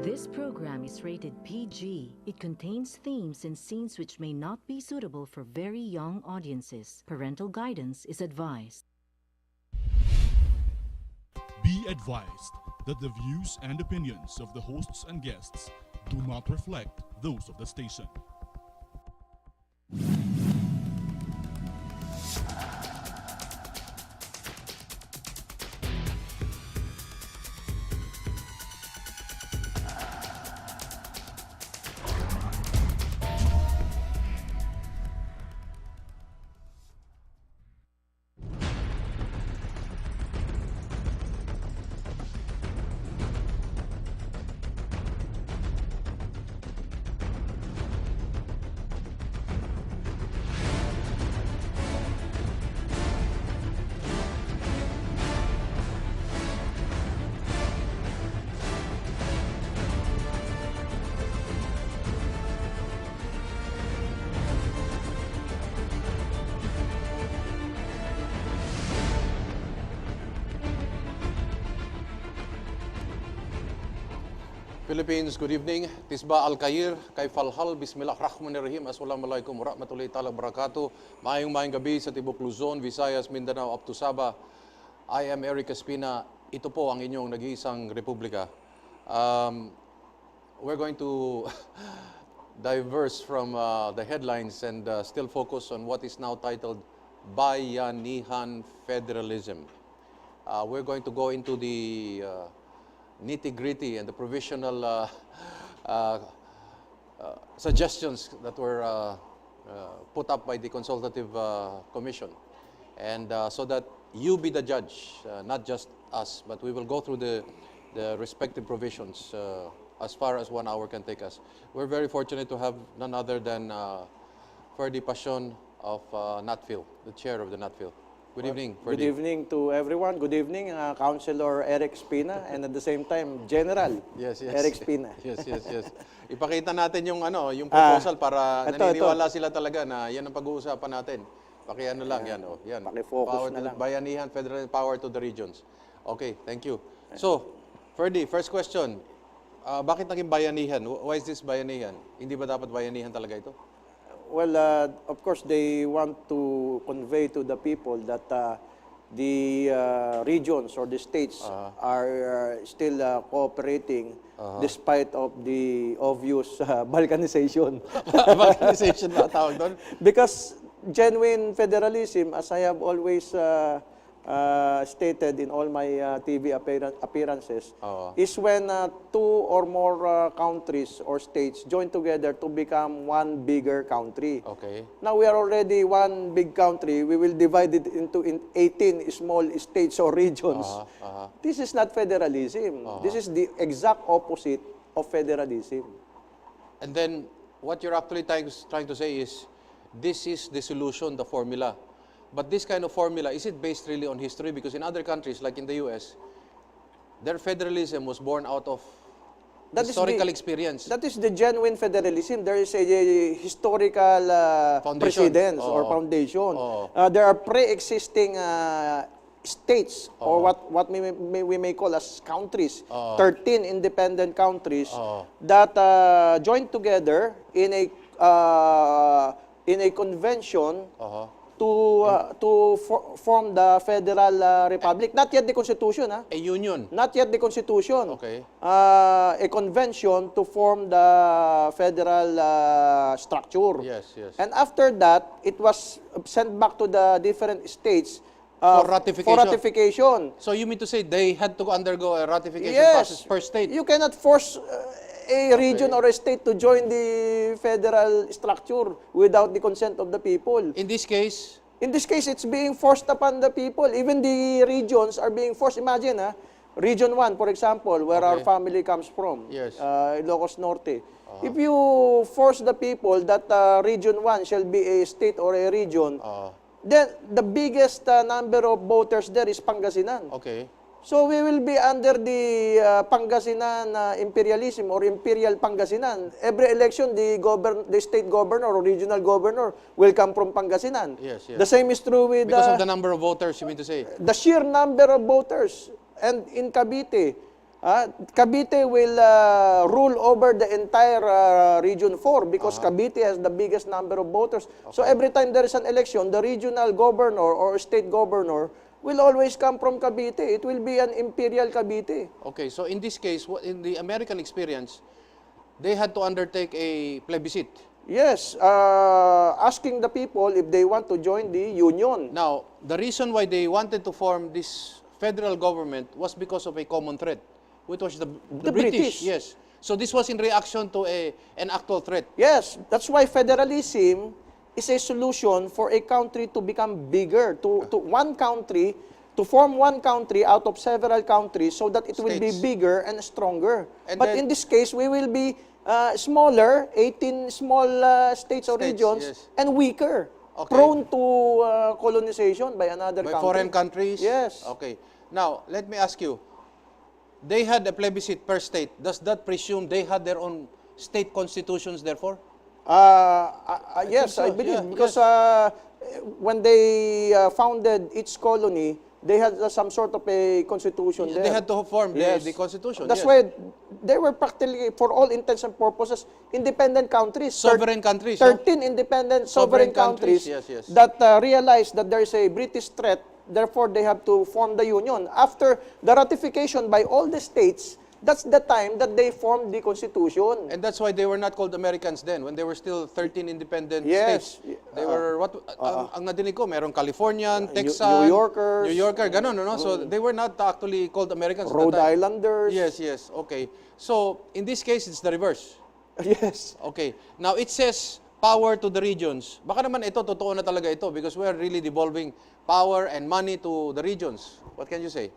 This program is rated PG. It contains themes and scenes which may not be suitable for very young audiences. Parental guidance is advised. Be advised that the views and opinions of the hosts and guests do not reflect those of the station. Philippines, good evening. Tisba Al-Kair, kay Falhal, Bismillahirrahmanirrahim, Assalamualaikum warahmatullahi ta'ala wabarakatuh. Maayong gabi sa Tibok Luzon, Visayas, Mindanao, up to Sabah. I am Eric Espina. Ito po ang inyong nag-iisang republika. We're going to diverse from the headlines and still focus on what is now titled Bayanihan Federalism. We're going to go into the nitty-gritty and the provisional suggestions that were put up by the consultative commission, and so that you be the judge, not just us, but we will go through the respective provisions as far as 1 hour can take us. We're very fortunate to have none other than Ferdie Pasion of Nat-Fil, the chair of the Nat-Fil. Good evening, Ferdie. Good evening to everyone. Good evening, Councilor Eric Espina, and at the same time, General Eric Espina. Yes. Ipakita natin yung yung proposal para naniniwala ito. sila talaga na yan ang pag-uusapan natin. Paki-ano lang yan, yan. Paki-focus na lang. Bayanihan, federal power to the regions. Okay, thank you. So, Ferdie, first question. Bakit naging bayanihan? Why is this bayanihan? Hindi ba dapat bayanihan talaga ito? Well, of course, they want to convey to the people that the regions or the states are still cooperating despite of the obvious balkanization. Balkanization ba tawag doon? Because genuine federalism, as I have always stated in all my TV appearances, is when two or more countries or states join together to become one bigger country. Okay. Now we are already one big country. We will divide it into 18 small states or regions. This is not federalism. This is the exact opposite of federalism. And then, what you're actually trying to say is, this is the solution, the formula. But this kind of formula, is it based really on history? Because in other countries, like in the US, their federalism was born out of historical experience. That is the genuine federalism. There is a historical precedence or foundation. There are pre-existing states, or what we may call as countries, 13 independent countries that joined together in a convention to form the Federal Republic. Not yet the Constitution. A union. Not yet the Constitution. Okay. A convention to form the federal structure. Yes. And after that, it was sent back to the different states for ratification. So you mean to say they had to undergo a ratification process per state? You cannot force a region or a state to join the federal structure without the consent of the people. In this case? In this case, it's being forced upon the people. Even the regions are being forced. Imagine, Region 1, for example, where our family comes from, Ilocos Norte. If you force the people that Region 1 shall be a state or a region, then the biggest number of voters there is Pangasinan. Okay. So we will be under the Pangasinan imperialism or imperial Pangasinan. Every election, the state governor or regional governor will come from Pangasinan. Yes. The same is true with because of the number of voters, you mean to say? The sheer number of voters. And in Cavite, Cavite will rule over the entire Region 4 because Cavite has the biggest number of voters. So every time there is an election, the regional governor or state governor will always come from Cavite. It will be an imperial Cavite. Okay, so in this case, in the American experience, they had to undertake a plebiscite. Yes, asking the people if they want to join the union. Now, the reason why they wanted to form this federal government was because of a common threat, which was the British. Yes. So this was in reaction to an actual threat. Yes, that's why federalism is a solution for a country to become bigger, to one country, to form one country out of several countries so that it will be bigger and stronger. And but in this case, we will be smaller, 18 small states or regions, and weaker, prone to colonization by another country. By foreign countries? Yes. Okay. Now, let me ask you, they had a plebiscite per state. Does that presume they had their own state constitutions, therefore? Yes, I believe. Yeah, because when they founded each colony, they had some sort of a constitution there. They had to form the constitution. That's why they were practically, for all intents and purposes, independent countries. Sovereign countries. 13 independent sovereign countries that realized that there is a British threat. Therefore, they have to form the union. After the ratification by all the states, that's the time that they formed the Constitution. And that's why they were not called Americans then, when they were still 13 independent states. They were, ang nadinig ko, merong Californian, Texan, New Yorker, ganun, no? So they were not actually called Americans at Rhode that time. Islanders. Yes, okay. So, in this case, it's the reverse. Yes. Okay. Now, it says power to the regions. Baka naman ito, totoo na talaga ito because we are really devolving power and money to the regions. What can you say?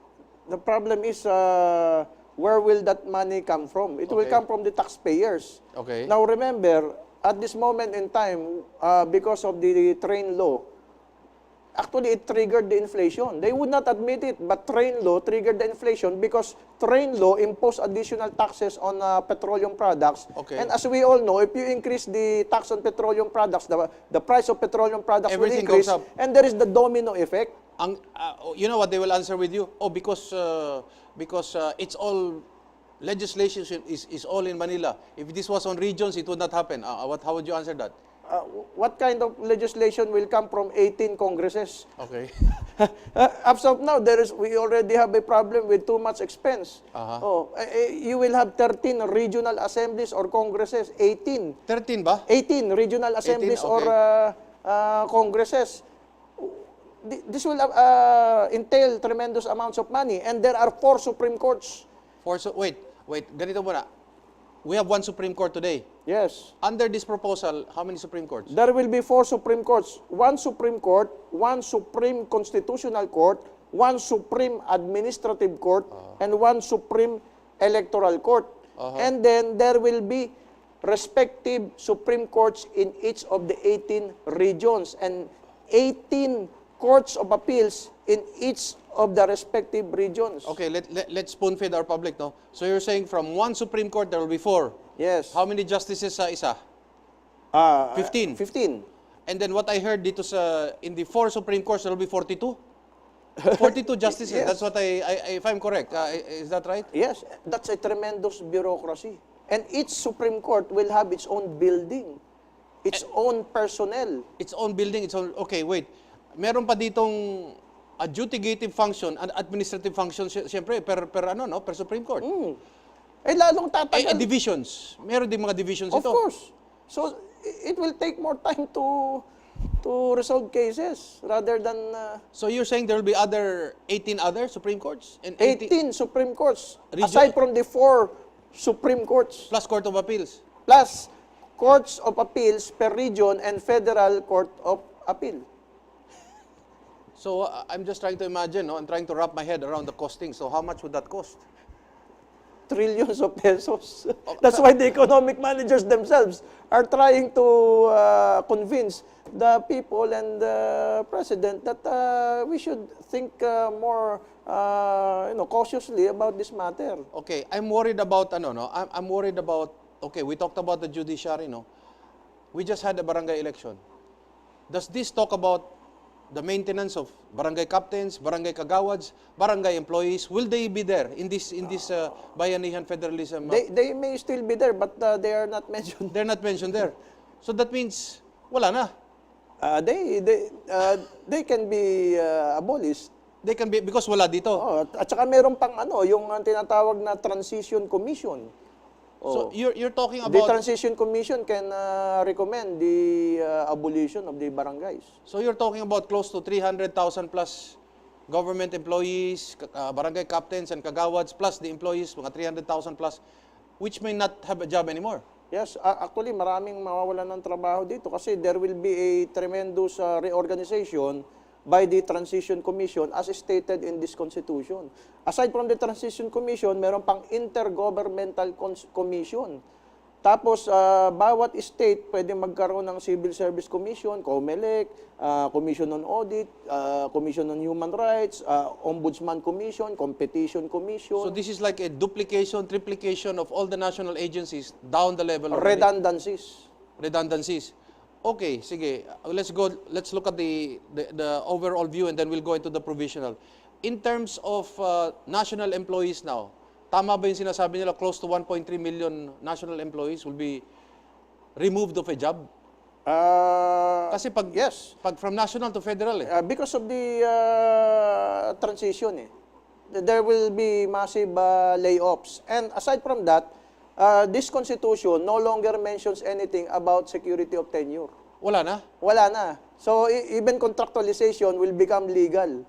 The problem is, where will that money come from? It will come from the taxpayers. Okay. Now remember, at this moment in time, because of the train law, actually it triggered the inflation. They would not admit it, but train law triggered the inflation because train law imposed additional taxes on petroleum products. Okay. And as we all know, if you increase the tax on petroleum products, the price of petroleum products Everything will increase, goes up. and there is the domino effect. You know what they will answer with you? Oh, because it's all legislation is all in Manila. If this was on regions, it would not happen. How would you answer that? What kind of legislation will come from 18 congresses? Okay. Up to now, we already have a problem with too much expense. You will have 13 regional assemblies or congresses, 18. 13 ba? 18 regional assemblies 18, or congresses. This will entail tremendous amounts of money, and there are 4 Supreme Courts. Wait, ganito muna. We have 1 Supreme Court today. Yes. Under this proposal, how many Supreme Courts? There will be 4 Supreme Courts. 1 Supreme Court, 1 Supreme Constitutional Court, 1 Supreme Administrative Court, and 1 Supreme Electoral Court. And then there will be respective Supreme Courts in each of the 18 regions and 18 courts of appeals in each of the respective regions. Okay, let's spoon feed our public, no? So you're saying from 1 Supreme Court, there will be 4. Yes. How many justices sa isa? 15. 15. And then what I heard dito in the 4 Supreme Courts, there will be 42? 42 justices. Yes. That's what if I'm correct. Is that right? Yes, that's a tremendous bureaucracy. And each Supreme Court will have its own building, its own personnel. Its own building, its own... Okay, wait. Meron pa ditong adjudicative function and administrative function, siyempre, per Supreme Court. Lalong tatagal. Divisions. Meron din mga divisions Of ito. course. So, it will take more time to resolve cases rather than... So you're saying there will be 18 other Supreme Courts? And 18 Supreme Courts, aside from the 4 Supreme Courts. Plus Court of Appeals. Plus Courts of Appeals per region and Federal Court of Appeal. So I'm just trying to imagine, I'm trying to wrap my head around the costing. So how much would that cost? Trillions of pesos. That's why the economic managers themselves are trying to convince the people and the president that we should think more cautiously about this matter. Okay, I'm worried about I'm worried about, okay, we talked about the judiciary, no? We just had a barangay election. Does this talk about the maintenance of barangay captains, barangay kagawads, barangay employees, will they be there in this Bayanihan Federalism? They may still be there, but they are not mentioned. They're not mentioned there. So that means wala na. They can be abolished. They can be because wala dito. Oh, at saka meron pang yung tinatawag na Transition Commission. So you're talking The about Transition Commission can recommend the abolition of the barangays. So you're talking about close to 300,000 plus government employees, barangay captains and kagawads plus the employees, mga 300,000 plus, which may not have a job anymore. Yes, actually maraming mawawalan ng trabaho dito kasi there will be a tremendous reorganization by the Transition Commission as stated in this Constitution. Aside from the Transition Commission, meron pang Intergovernmental Commission. Tapos, bawat state pwede magkaroon ng Civil Service Commission, COMELEC, Commission on Audit, Commission on Human Rights, Ombudsman Commission, Competition Commission. So this is like a duplication, triplication of all the national agencies down the level already. Redundancies. Okay, sige. Let's look at the overall view and then we'll go into the provisional. In terms of national employees now, tama ba yung sinasabi nila close to 1.3 million national employees will be removed of a job? Kasi pag from national to federal because of the transition there will be massive layoffs. And aside from that, this Constitution no longer mentions anything about security of tenure. Wala na? Wala na. So, even contractualization will become legal.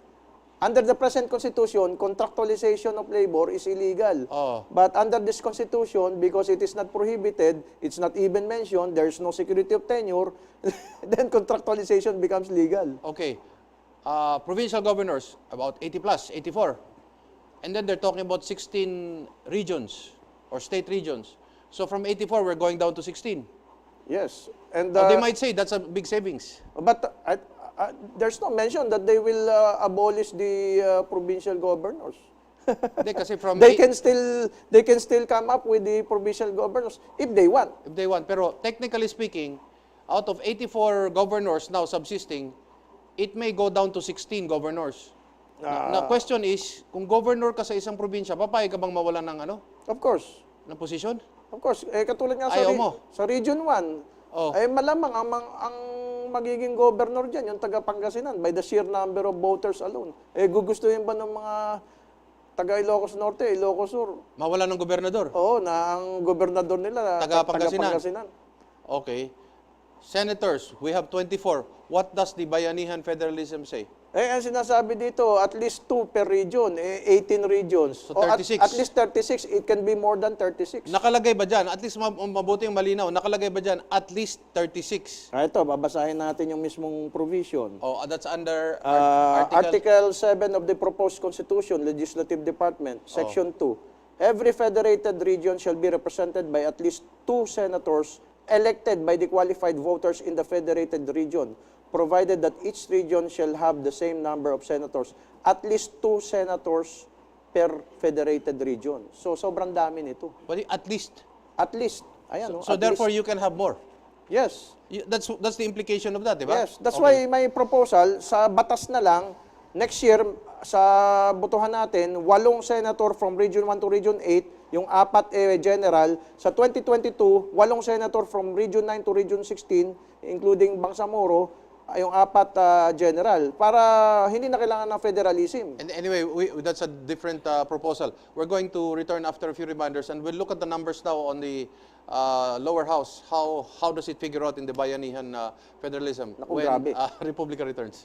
Under the present Constitution, contractualization of labor is illegal. But under this Constitution, because it is not prohibited, it's not even mentioned, there's no security of tenure, then contractualization becomes legal. Okay. Provincial governors, about 80 plus, 84. And then they're talking about 16 regions or state regions. So from 84, we're going down to 16. Yes. And they might say that's a big savings. But there's no mention that they will abolish the provincial governors. Kasi from they can still come up with the provincial governors if they want. If they want. Pero technically speaking, out of 84 governors now subsisting, it may go down to 16 governors. The question is, kung governor ka sa isang probinsya, papayag ka bang mawalan ng Of course. ng posisyon? Of course. Katulad nga sa Region 1, malamang ang magiging governor dyan, yung taga Pangasinan, by the sheer number of voters alone. Gugustuhin ba ng mga taga Ilocos Norte, Ilocos Sur? Mawala ng gobernador? Oo, na ang gobernador nila taga Pangasinan. Okay. Senators, we have 24. What does the Bayanihan Federalism say? Ang sinasabi dito, at least 2 per region, 18 regions. So 36. At least 36, it can be more than 36. Nakalagay ba dyan? At least mabuti yung malinaw. Nakalagay ba dyan? At least 36. Ito, babasahin natin yung mismong provision. That's under Article 7 of the proposed Constitution, Legislative Department, Section 2. Every federated region shall be represented by at least 2 senators elected by the qualified voters in the federated region, provided that each region shall have the same number of senators, at least 2 senators per federated region. So, sobrang dami nito. At least? At least. Ayan, so therefore, you can have more? Yes. That's the implication of that, di ba? Yes. That's why may proposal, sa batas na lang, next year, sa botohan natin, 8 senator from Region 1 to Region 8, yung 4 general. Sa 2022, 8 senator from Region 9 to Region 16, including Bangsamoro, yung 4 general. Para hindi na kailangan ng federalism. And anyway, that's a different proposal. We're going to return after a few reminders and we'll look at the numbers now on the lower house. How does it figure out in the Bayanihan Federalism Naku, grabe. Republica returns?